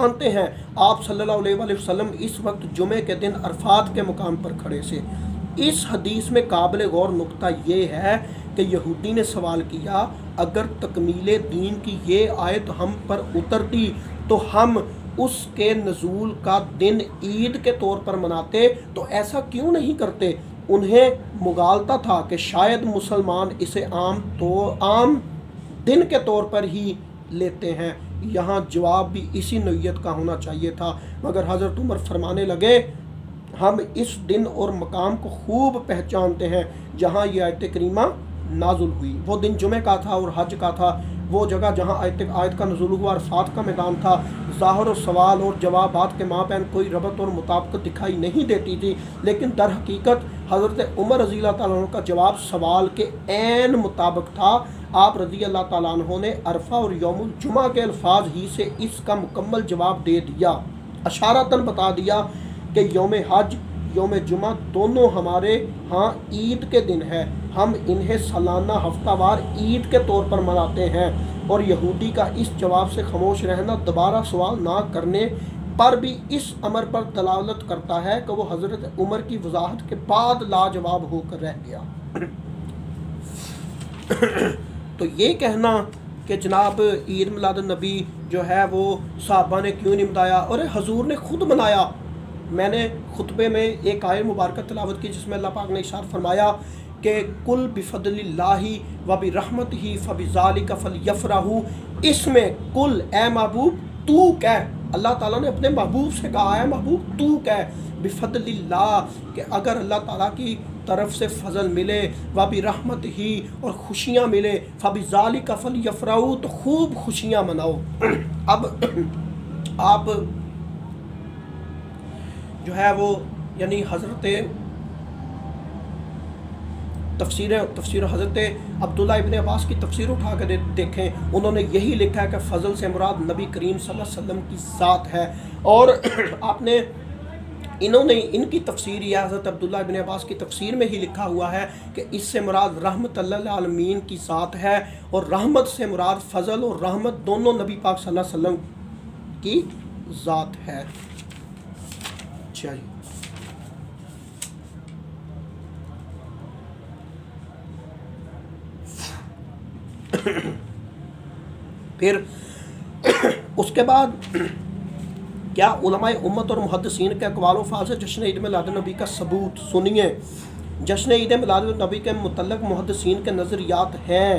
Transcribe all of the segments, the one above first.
پہچانتے ہیں آپ صلی اللہ علیہ وآلہ وسلم اس وقت جمعے کے دن عرفات کے مقام پر کھڑے سے۔ اس حدیث میں قابل غور نقطہ یہ ہے کہ یہودی نے سوال کیا اگر تکمیل دین کی یہ آیت ہم پر اترتی تو ہم اس کے نزول کا دن عید کے طور پر مناتے، تو ایسا کیوں نہیں کرتے؟ انہیں مغالطہ تھا کہ شاید مسلمان اسے عام دن کے طور پر ہی لیتے ہیں۔ یہاں جواب بھی اسی نوعیت کا ہونا چاہیے تھا، مگر حضرت عمر فرمانے لگے ہم اس دن اور مقام کو خوب پہچانتے ہیں جہاں یہ آیت کریمہ نازل ہوئی۔ وہ دن جمعہ کا تھا اور حج کا تھا۔ وہ جگہ جہاں آیت کا نزول ہوا عرفات کا میدان تھا۔ ظاہر و سوال اور جوابات کے مابین کوئی ربط اور مطابقت دکھائی نہیں دیتی تھی، لیکن در حقیقت حضرت عمر رضی اللہ تعالیٰ عنہ کا جواب سوال کے عین مطابق تھا۔ آپ رضی اللہ تعالیٰ عنہ نے عرفہ اور یوم الجمعہ کے الفاظ ہی سے اس کا مکمل جواب دے دیا، اشارتاً بتا دیا کہ یوم حج یوم جمعہ دونوں ہمارے ہاں عید کے دن ہے، ہم انہیں سالانہ ہفتہ وار عید کے طور پر مناتے ہیں۔ اور یہودی کا اس جواب سے خاموش رہنا دوبارہ سوال نہ کرنے پر بھی اس امر پر دلالت کرتا ہے کہ وہ حضرت عمر کی وضاحت کے بعد لاجواب ہو کر رہ گیا۔ تو یہ کہنا کہ جناب عید میلاد النبی جو ہے وہ صحابہ نے کیوں نہیں منایا، اور حضور نے خود منایا۔ میں نے خطبے میں ایک آیت مبارکہ تلاوت کی جس میں اللہ پاک نے ارشاد فرمایا کہ کل بفضل اللہ و برحمتہ فبذالک فلیفرحوا، اس میں کل اے محبوب تو کہہ، اللہ تعالیٰ نے اپنے محبوب سے کہا ہے محبوب تو کہہ بفضل اللہ، کہ اگر اللہ تعالیٰ کی طرف سے فضل ملے و برحمتہ اور خوشیاں ملے فبذالک فلیفرحوا، تو خوب خوشیاں مناؤ۔ اب آپ جو ہے وہ یعنی حضرت تفسیر حضرت عبداللہ ابن عباس کی تفسیر اٹھا کر دیکھیں، انہوں نے یہی لکھا ہے کہ فضل سے مراد نبی کریم صلی اللہ علیہ وسلم کی ذات ہے، اور آپ نے انہوں نے ان کی تفسیر یا حضرت عبداللہ ابن عباس کی تفسیر میں ہی لکھا ہوا ہے کہ اس سے مراد رحمت اللہ العالمین کی ذات ہے، اور رحمت سے مراد فضل اور رحمت دونوں نبی پاک صلی اللہ علیہ وسلم کی ذات ہے۔ چلیے پھر اس کے بعد کیا علماء امت اور محدثین کے اقوال و افعال سے جشن عید میلاد النبی کا ثبوت سنیے۔ جشن عید میلاد النبی کے متعلق محدثین کے نظریات ہیں۔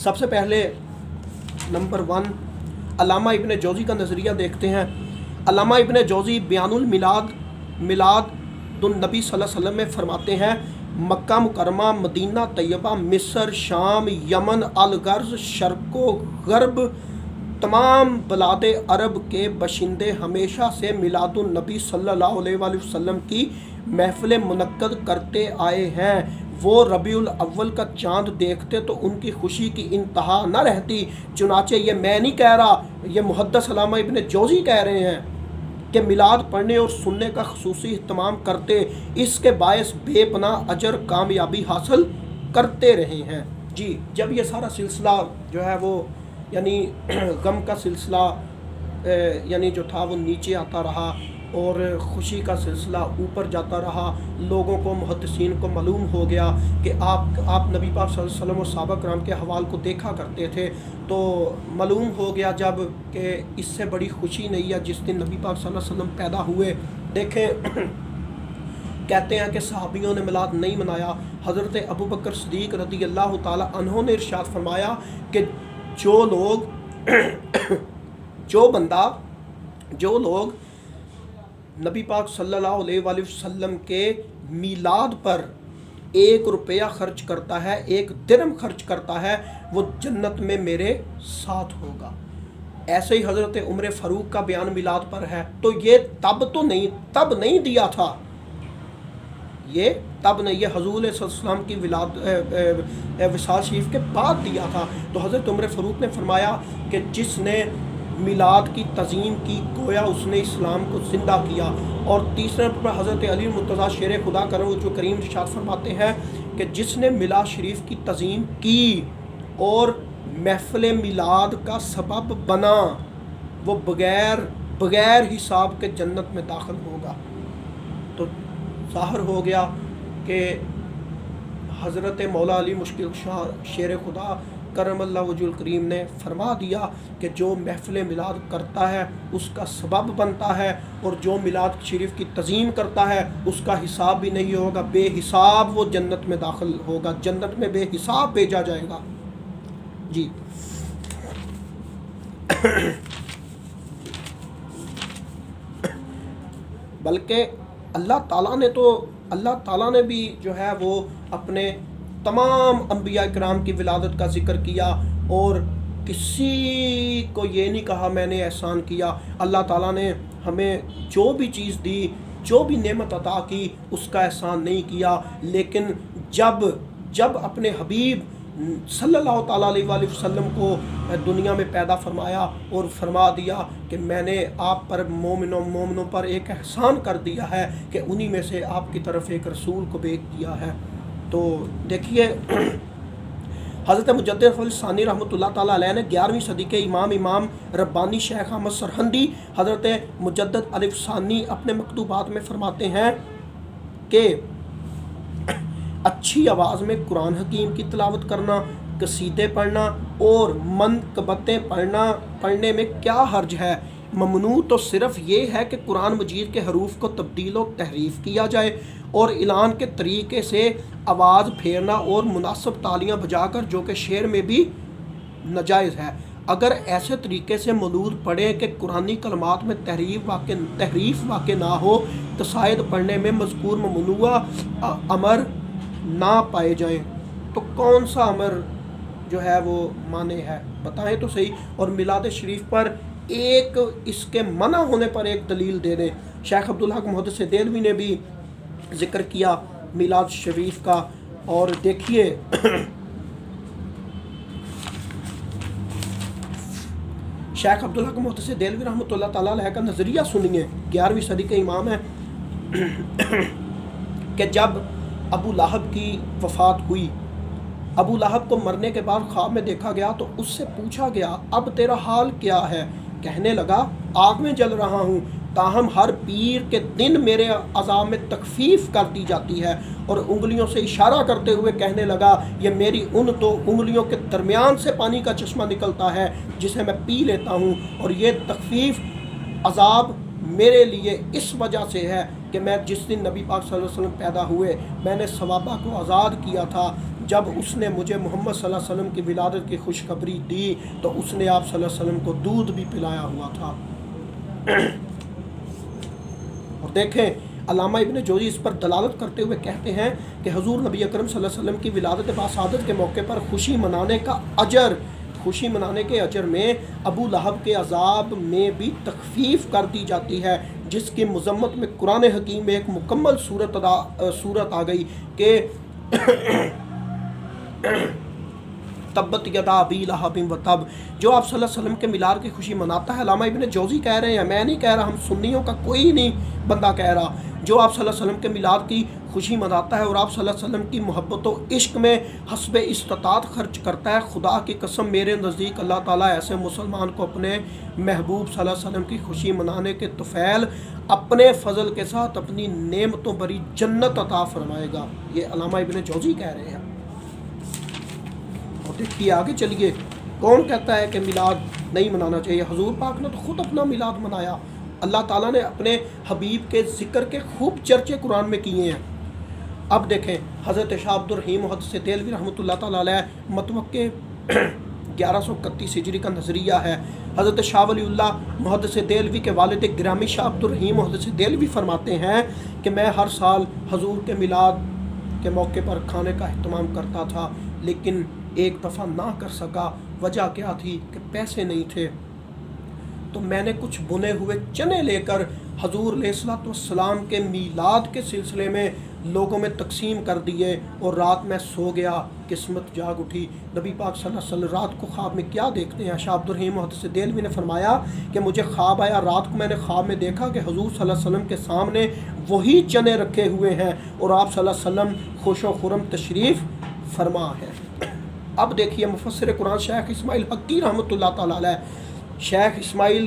سب سے پہلے نمبر 1 علامہ ابن جوزی کا نظریہ دیکھتے ہیں۔ علامہ ابن جوزی بیان میلاد النبی صلی اللہ علیہ وسلم میں فرماتے ہیں مکہ مکرمہ، مدینہ طیبہ، مصر، شام، یمن، الغرض، شرق و غرب، تمام بلاد عرب کے باشندے ہمیشہ سے میلاد النبی صلی اللہ علیہ وآلہ وسلم کی محفل منعقد کرتے آئے ہیں۔ وہ ربیع الاول کا چاند دیکھتے تو ان کی خوشی کی انتہا نہ رہتی۔ چنانچہ یہ میں نہیں کہہ رہا، یہ محدث علامہ ابن جوزی کہہ رہے ہیں کہ میلاد پڑھنے اور سننے کا خصوصی اہتمام کرتے، اس کے باعث بے پناہ اجر کامیابی حاصل کرتے رہے ہیں۔ جی جب یہ سارا سلسلہ جو ہے وہ یعنی غم کا سلسلہ یعنی جو تھا وہ نیچے آتا رہا اور خوشی کا سلسلہ اوپر جاتا رہا، لوگوں کو محدثین کو معلوم ہو گیا کہ آپ نبی پاک صلی اللہ علیہ وسلم اور صحابہ کرام کے احوال کو دیکھا کرتے تھے، تو معلوم ہو گیا جب کہ اس سے بڑی خوشی نہیں ہے جس دن نبی پاک صلی اللہ علیہ وسلم پیدا ہوئے۔ دیکھیں کہتے ہیں کہ صحابیوں نے میلاد نہیں منایا۔ حضرت ابوبکر صدیق رضی اللہ تعالی عنہ نے ارشاد فرمایا کہ جو لوگ نبی پاک صلی اللہ علیہ وآلہ وسلم کے میلاد پر 1 روپیہ خرچ کرتا ہے، 1 درہم خرچ کرتا ہے، وہ جنت میں میرے ساتھ ہوگا۔ ایسے ہی حضرت عمر فاروق کا بیان میلاد پر ہے، تو یہ تب نہیں دیا تھا، یہ تب نہیں، یہ حضور صلی اللہ علیہ وسلم کی وصال شریف کے بعد دیا تھا۔ تو حضرت عمر فاروق نے فرمایا کہ جس نے میلاد کی تعظیم کی گویا اس نے اسلام کو زندہ کیا۔ اور تیسرے پر حضرت علی مرتضیٰ شیر خدا کرم جو کریم ارشاد فرماتے ہیں کہ جس نے میلاد شریف کی تعظیم کی اور محفل میلاد کا سبب بنا وہ بغیر حساب کے جنت میں داخل ہوگا۔ تو ظاہر ہو گیا کہ حضرت مولا علی مشکل شیر خدا کرم اللہ وجہ الکریم نے فرما دیا کہ جو محفل میلاد کرتا ہے اس کا سبب بنتا ہے، اور جو میلاد شریف کی تعظیم کرتا ہے اس کا حساب بھی نہیں ہوگا، بے حساب وہ جنت میں داخل ہوگا، جنت میں بے حساب بھیجا جائے گا۔ جی بلکہ اللہ تعالیٰ نے بھی جو ہے وہ اپنے تمام انبیاء کرام کی ولادت کا ذکر کیا، اور کسی کو یہ نہیں کہا میں نے احسان کیا۔ اللہ تعالیٰ نے ہمیں جو بھی چیز دی، جو بھی نعمت عطا کی، اس کا احسان نہیں کیا، لیکن جب اپنے حبیب صلی اللہ تعالیٰ علیہ وآلہ وسلم کو دنیا میں پیدا فرمایا اور فرما دیا کہ میں نے آپ پر مومنوں پر ایک احسان کر دیا ہے کہ انہی میں سے آپ کی طرف ایک رسول کو بھیج دیا ہے۔ تو دیکھیے حضرت مجدد ثانی رحمۃ اللہ تعالیٰ علیہ نے 11ویں صدی کے امام ربانی شیخ احمد سرہندی حضرت مجدد الف ثانی اپنے مکتوبات میں فرماتے ہیں کہ اچھی آواز میں قرآن حکیم کی تلاوت کرنا، قصیدے پڑھنا اور منقبتیں پڑھنے میں کیا حرج ہے؟ ممنوع تو صرف یہ ہے کہ قرآن مجید کے حروف کو تبدیل و تحریف کیا جائے، اور اعلان کے طریقے سے آواز پھیرنا اور مناسب تالیاں بجا کر، جو کہ شعر میں بھی ناجائز ہے۔ اگر ایسے طریقے سے مولود پڑھیں کہ قرآنی کلمات میں تحریف واقع نہ ہو، قصائد پڑھنے میں مذکور ممنوع امر نہ پائے جائیں، تو کون سا امر جو ہے وہ مانے ہے؟ بتائیں تو صحیح۔ اور میلاد شریف پر ایک اس کے منع ہونے پر ایک دلیل دے دیں۔ شیخ عبدالحق محدث دہلوی نے بھی ذکر کیا میلاد شریف کا، اور دیکھیے شیخ عبدالحق محدث دہلوی رحمۃ اللہ تعالیٰ علیہ کا نظریہ سنیے، 11ویں صدی کے امام ہیں، کہ جب ابو لہب کی وفات ہوئی، ابو لہب کو مرنے کے بعد خواب میں دیکھا گیا تو اس سے پوچھا گیا اب تیرا حال کیا ہے؟ کہنے لگا آگ میں جل رہا ہوں، تاہم ہر پیر کے دن میرے عذاب میں تخفیف کر دی جاتی ہے، اور انگلیوں سے اشارہ کرتے ہوئے کہنے لگا یہ میری ان دو انگلیوں کے درمیان سے پانی کا چشمہ نکلتا ہے جسے میں پی لیتا ہوں، اور یہ تخفیف عذاب میرے لیے اس وجہ سے ہے کہ میں جس دن نبی پاک صلی اللہ علیہ وسلم پیدا ہوئے میں نے صوابہ کو آزاد کیا تھا، جب اس نے مجھے محمد صلی اللہ علیہ وسلم کی ولادت کی خوشخبری دی تو اس نے آپ صلی اللہ علیہ وسلم کو دودھ بھی پلایا ہوا تھا۔ اور دیکھیں علامہ ابن جوزی اس پر دلالت کرتے ہوئے کہتے ہیں کہ حضور نبی اکرم صلی اللہ علیہ وسلم کی ولادت باسعادت کے موقع پر خوشی منانے کے اجر میں ابو لہب کے عذاب میں بھی تخفیف کر دی جاتی ہے، جس کی مذمت میں قرآن حکیم میں ایک مکمل صورت آ گئی کہ تبت یدا ابی لہب و تب، جو آپ صلی اللہ علیہ وسلم کے میلاد کی خوشی مناتا ہے۔ علامہ ابن جوزی کہہ رہے ہیں، میں نہیں کہہ رہا، ہم سنیوں کا کوئی نہیں بندہ کہہ رہا، جو آپ صلی اللہ علیہ وسلم کے میلاد کی خوشی مناتا ہے اور آپ صلی اللہ علیہ وسلم کی محبت و عشق میں حسب استطاعت خرچ کرتا ہے، خدا کی قسم میرے نزدیک اللہ تعالیٰ ایسے مسلمان کو اپنے محبوب صلی اللہ علیہ وسلم کی خوشی منانے کے طفیل اپنے فضل کے ساتھ اپنی نعمتوں بری جنت عطا فرمائے گا۔ یہ علامہ ابن جوزی کہہ رہے ہیں۔ اور دیکھیے آگے چلیے، کون کہتا ہے کہ میلاد نہیں منانا چاہیے؟ حضور پاک نے تو خود اپنا میلاد منایا، اللہ تعالیٰ نے اپنے حبیب کے ذکر کے خوب چرچے قرآن میں کیے ہیں۔ اب دیکھیں حضرت شاہ عبد الرحیم محدث دہلوی رحمۃ اللہ تعالیٰ علیہ متوقع 1131 ہجری کا نظریہ ہے۔ حضرت شاہ ولی اللہ محدث دہلوی کے والد گرامی شاہ عبد الرحیم محدث دہلوی فرماتے ہیں کہ میں ہر سال حضور کے میلاد کے موقع پر کھانے کا اہتمام کرتا تھا، لیکن ایک دفعہ نہ کر سکا۔ وجہ کیا تھی کہ پیسے نہیں تھے، تو میں نے کچھ بنے ہوئے چنے لے کر حضور علیہ الصلوۃ والسلام کے میلاد کے سلسلے میں لوگوں میں تقسیم کر دیے، اور رات میں سو گیا، قسمت جاگ اٹھی۔ نبی پاک صلی اللہ علیہ وسلم رات کو خواب میں کیا دیکھتے ہیں؟ شاہ عبد الرحیم محدث دہلوی نے فرمایا کہ مجھے خواب آیا، رات کو میں نے خواب میں دیکھا کہ حضور صلی اللہ علیہ وسلم کے سامنے وہی چنے رکھے ہوئے ہیں اور آپ صلی اللہ علیہ وسلم خوش و خرم تشریف فرما ہے۔ اب دیکھیے مفسر قرآن شیخ اسماعیل حقی رحمۃ اللہ تعالیٰ علیہ، شیخ اسماعیل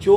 2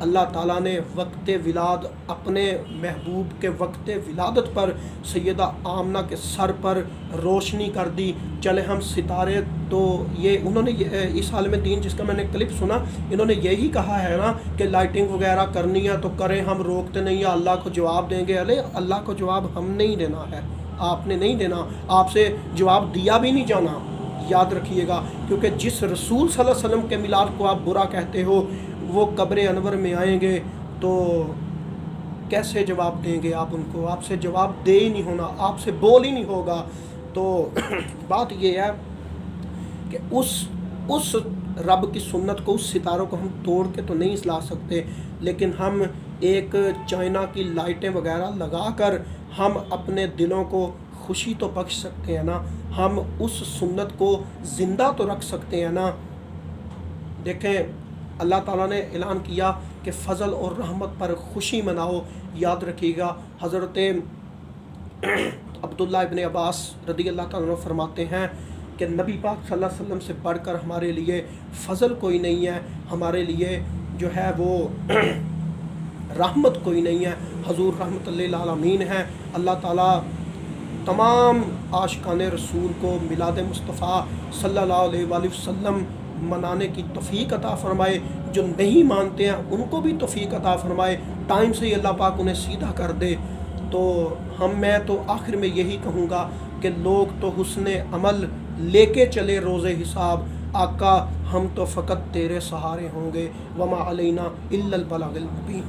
اللہ تعالیٰ نے وقت ولاد اپنے محبوب کے وقت ولادت پر سیدہ آمنہ کے سر پر روشنی کر دی. چلے ہم ستارے تو یہ انہوں نے اس عالم دین جس کا میں نے کلپ سنا انہوں نے یہی کہا ہے نا کہ لائٹنگ وغیرہ کرنی ہے تو کریں, ہم روکتے نہیں ہیں, اللہ کو جواب دیں گے. ارے اللہ کو جواب ہم نہیں دینا ہے, آپ نے نہیں دینا, آپ سے جواب دیا بھی نہیں جانا, یاد رکھیے گا. کیونکہ جس رسول صلی اللہ علیہ وسلم کے میلاد کو آپ برا کہتے ہو وہ قبر انور میں آئیں گے تو کیسے جواب دیں گے آپ ان کو؟ آپ سے جواب دے ہی نہیں ہونا, آپ سے بول ہی نہیں ہوگا. تو بات یہ ہے کہ اس رب کی سنت کو, اس ستاروں کو ہم توڑ کے تو نہیں لا سکتے, لیکن ہم ایک چائنا کی لائٹیں وغیرہ لگا کر ہم اپنے دلوں کو خوشی تو بخش سکتے ہیں نا, ہم اس سنت کو زندہ تو رکھ سکتے ہیں نا. دیکھیں اللہ تعالیٰ نے اعلان کیا کہ فضل اور رحمت پر خوشی مناؤ. یاد رکھیے گا حضرت عبداللہ ابن عباس رضی اللہ تعالیٰ عنہ فرماتے ہیں کہ نبی پاک صلی اللہ علیہ وسلم سے بڑھ کر ہمارے لیے فضل کوئی نہیں ہے, ہمارے لیے جو ہے وہ رحمت کوئی نہیں ہے. حضور رحمت للعالمین ہیں. اللہ تعالیٰ تمام عاشقان رسول کو میلاد مصطفیٰ صلی اللہ علیہ وآلہ وسلم منانے کی توفیق عطا فرمائے. جو نہیں مانتے ہیں ان کو بھی توفیق عطا فرمائے, ٹائم سے ہی اللہ پاک انہیں سیدھا کر دے. تو میں تو آخر میں یہی کہوں گا کہ لوگ تو حسن عمل لے کے چلے روز حساب, آقا ہم تو فقط تیرے سہارے ہوں گے. وما علینا الا البلاغ المبین.